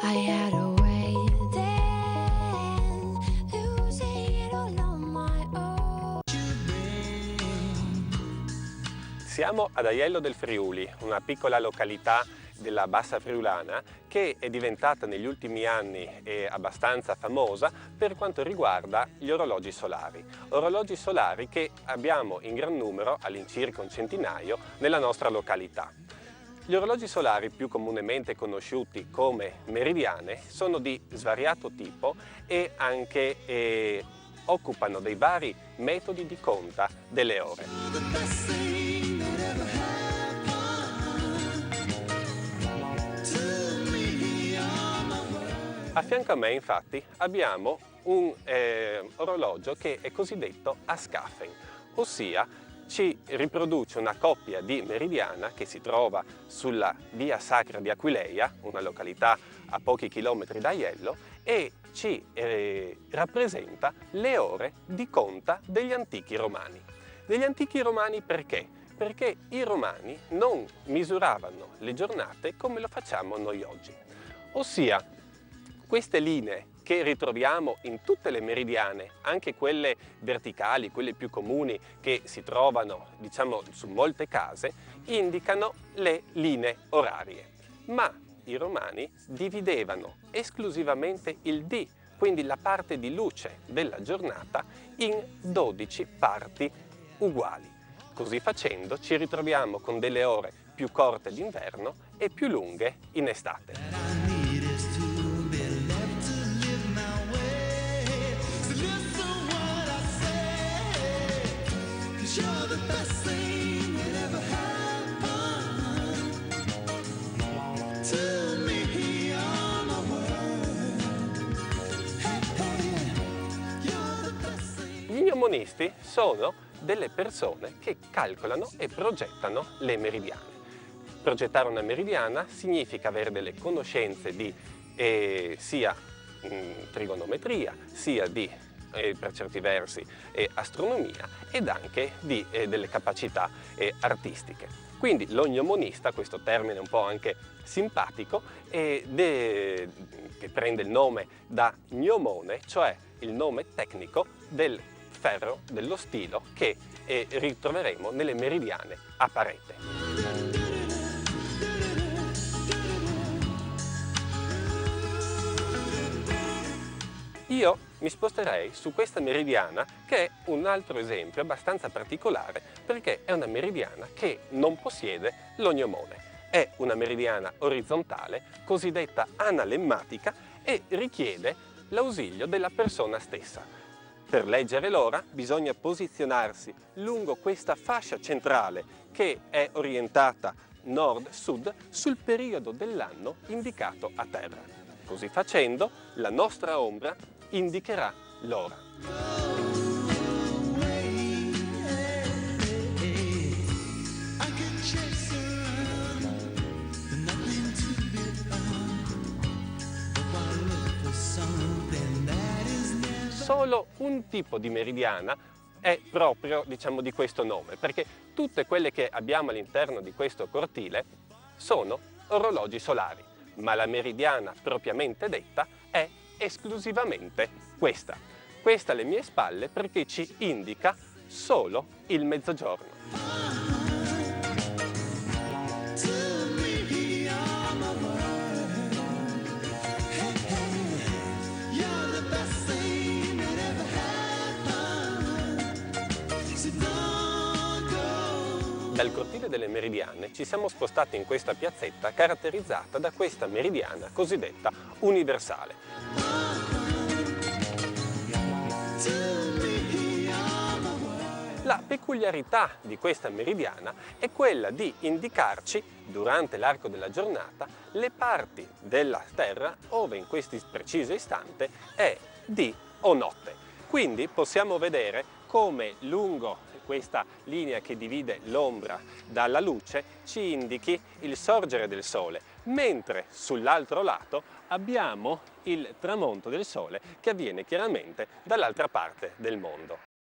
I had a way then, losing it all on my own. Siamo ad Aiello del Friuli, una piccola località della Bassa Friulana che è diventata negli ultimi anni abbastanza famosa per quanto riguarda gli orologi solari. Orologi solari che abbiamo in gran numero, all'incirca un centinaio, nella nostra località. Gli orologi solari più comunemente conosciuti come meridiane sono di svariato tipo e anche occupano dei vari metodi di conta delle ore. A fianco a me, infatti, abbiamo un orologio che è cosiddetto a scaffen, ossia ci riproduce una coppia di meridiana che si trova sulla via Sacra di Aquileia, una località a pochi chilometri da Aiello, e ci rappresenta le ore di conta degli antichi romani. Degli antichi romani perché? Perché i romani non misuravano le giornate come lo facciamo noi oggi, ossia queste linee che ritroviamo in tutte le meridiane, anche quelle verticali, quelle più comuni che si trovano, diciamo, su molte case, indicano le linee orarie. Ma i romani dividevano esclusivamente il dì, quindi la parte di luce della giornata, in 12 parti uguali. Così facendo ci ritroviamo con delle ore più corte d'inverno e più lunghe in estate. Gli gnomonisti sono delle persone che calcolano e progettano le meridiane. Progettare una meridiana significa avere delle conoscenze di sia trigonometria, sia di, per certi versi, astronomia ed anche di delle capacità artistiche. Quindi lo gnomonista, questo termine un po' anche simpatico, che prende il nome da gnomone, cioè il nome tecnico del ferro, dello stilo che ritroveremo nelle meridiane a parete. Io mi sposterei su questa meridiana che è un altro esempio abbastanza particolare perché è una meridiana che non possiede lo gnomone. È una meridiana orizzontale, cosiddetta analemmatica, e richiede l'ausilio della persona stessa. Per leggere l'ora bisogna posizionarsi lungo questa fascia centrale che è orientata nord-sud sul periodo dell'anno indicato a terra. Così facendo la nostra ombra indicherà l'ora. Solo un tipo di meridiana è proprio, diciamo, di questo nome, perché tutte quelle che abbiamo all'interno di questo cortile sono orologi solari, ma la meridiana propriamente detta è esclusivamente questa. Questa alle mie spalle perché ci indica solo il mezzogiorno. Dal cortile delle meridiane ci siamo spostati in questa piazzetta caratterizzata da questa meridiana cosiddetta universale. La peculiarità di questa meridiana è quella di indicarci, durante l'arco della giornata, le parti della Terra ove in questo preciso istante è dì o notte. Quindi possiamo vedere come lungo questa linea che divide l'ombra dalla luce ci indichi il sorgere del Sole, mentre sull'altro lato abbiamo il tramonto del Sole che avviene chiaramente dall'altra parte del mondo.